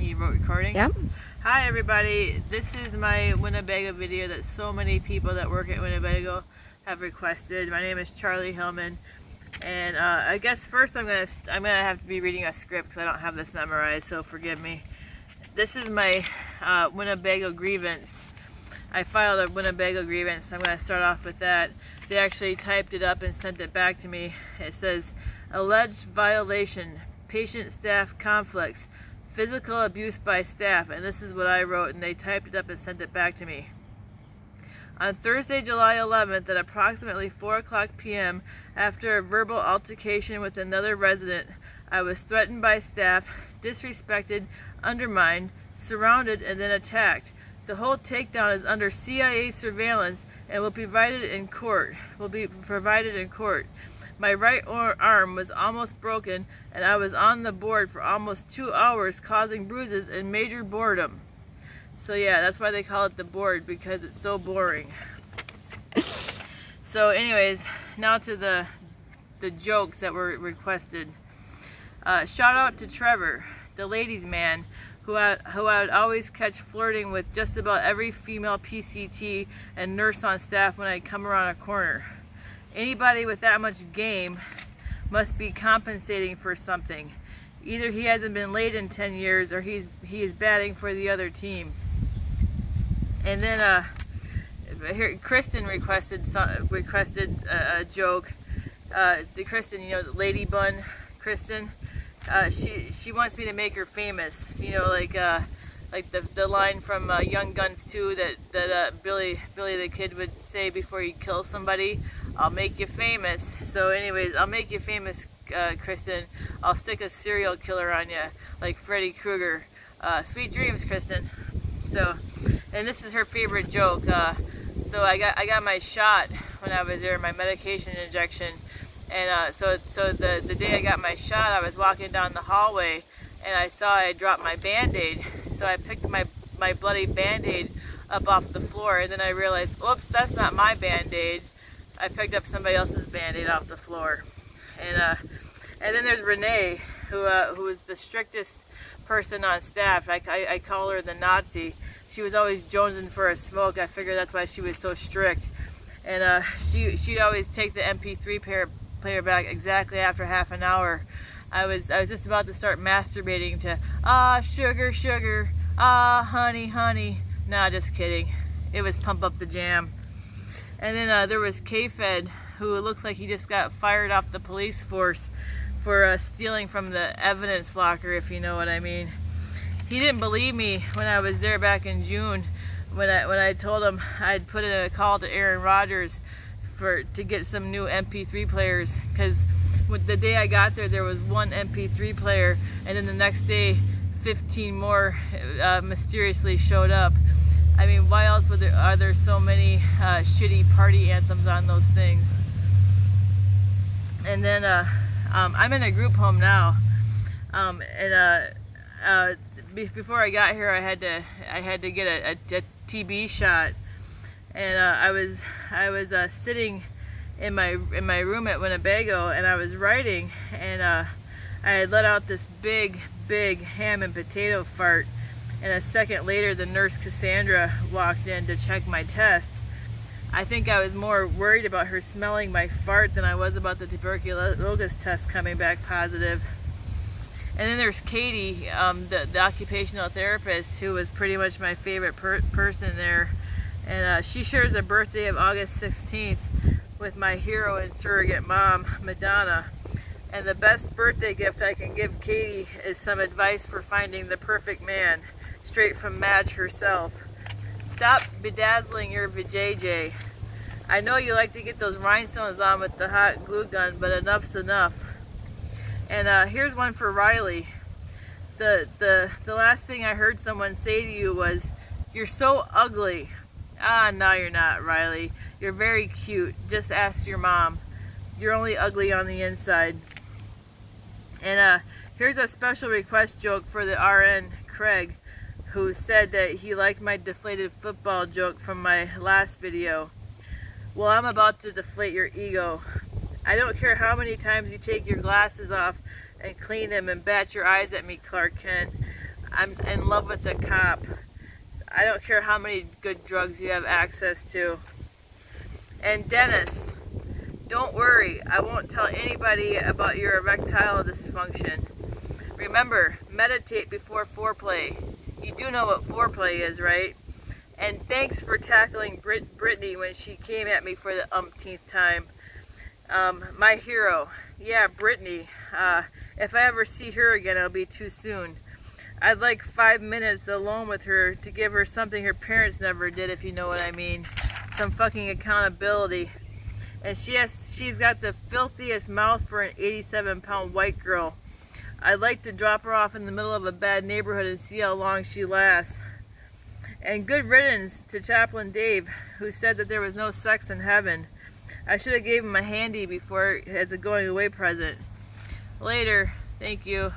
You recording? Yep. Hi everybody, this is my Winnebago video that so many people that work at Winnebago have requested. My name is Charlie Hillman, and I guess first I'm gonna have to be reading a script because I don't have this memorized, so forgive me. This is my Winnebago grievance. I filed a Winnebago grievance. I'm going to start off with that. They actually typed it up and sent it back to me. It says, alleged violation, patient-staff conflicts, physical abuse by staff. And this is what I wrote, and they typed it up and sent it back to me. On Thursday, July 11th at approximately 4:00 p.m., after a verbal altercation with another resident, I was threatened by staff, disrespected, undermined, surrounded, and then attacked. The whole takedown is under CIA surveillance and will be provided in court. My right arm was almost broken, and I was on the board for almost 2 hours, causing bruises and major boredom. So yeah, that's why they call it the board, because it's so boring. So anyways, now to the jokes that were requested. Shout out to Trevor, the ladies' man, who I would always catch flirting with just about every female PCT and nurse on staff when I come around a corner. Anybody with that much game must be compensating for something. Either he hasn't been laid in 10 years or he is batting for the other team. And then here, Kristen requested a joke. Kristen, you know, the lady bun, Kristen. She wants me to make her famous, you know, like the line from Young Guns 2 that Billy the Kid would say before he kills somebody. I'll make you famous. So anyways, I'll make you famous, Kristen. I'll stick a serial killer on you, like Freddy Krueger. Sweet dreams, Kristen. So, and this is her favorite joke. So I got my shot when I was there, my medication injection. And so the day I got my shot, I was walking down the hallway and I saw I dropped my Band-Aid. So I picked my bloody Band-Aid up off the floor, and then I realized, oops, that's not my Band-Aid. I picked up somebody else's Band-Aid off the floor. And then there's Renee, who is the strictest person on staff. I call her the Nazi. She was always jonesing for a smoke. I figured that's why she was so strict. And she'd always take the MP3 player back exactly after half an hour. I was just about to start masturbating to sugar, sugar, honey, honey. Nah, just kidding. It was Pump Up the Jam. And then there was K-Fed, who looks like he just got fired off the police force for stealing from the evidence locker, if you know what I mean. He didn't believe me when I was there back in June, when I told him I'd put in a call to Aaron Rodgers to get some new MP3 players, because the day I got there was one MP3 player, and then the next day 15 more mysteriously showed up. I mean, why else are there so many shitty party anthems on those things? And then I'm in a group home now, before I got here I had to get a TB shot. And I was sitting in my room at Winnebago, and I was writing, and I had let out this big ham and potato fart, and a second later the nurse Cassandra walked in to check my test. I think I was more worried about her smelling my fart than I was about the tuberculosis test coming back positive. And then there's Katie, the occupational therapist, who was pretty much my favorite person there. And she shares a birthday of August 16th with my hero and surrogate mom, Madonna. And the best birthday gift I can give Katie is some advice for finding the perfect man, straight from Madge herself. Stop bedazzling your vajayjay. I know you like to get those rhinestones on with the hot glue gun, but enough's enough. And here's one for Riley. The last thing I heard someone say to you was, "You're so ugly." Ah, no, you're not, Riley. You're very cute. Just ask your mom. You're only ugly on the inside. And here's a special request joke for the RN, Craig, who said that he liked my deflated football joke from my last video. Well, I'm about to deflate your ego. I don't care how many times you take your glasses off and clean them and bat your eyes at me, Clark Kent. I'm in love with the cop. I don't care how many good drugs you have access to. And Dennis, don't worry, I won't tell anybody about your erectile dysfunction. Remember, meditate before foreplay. You do know what foreplay is, right? And thanks for tackling Brittany when she came at me for the umpteenth time. My hero. Yeah, Brittany. If I ever see her again, it'll be too soon. I'd like 5 minutes alone with her to give her something her parents never did, if you know what I mean. Some fucking accountability. And she's got the filthiest mouth for an 87-pound white girl. I'd like to drop her off in the middle of a bad neighborhood and see how long she lasts. And good riddance to Chaplain Dave, who said that there was no sex in heaven. I should have gave him a handy before as a going away present. Later. Thank you.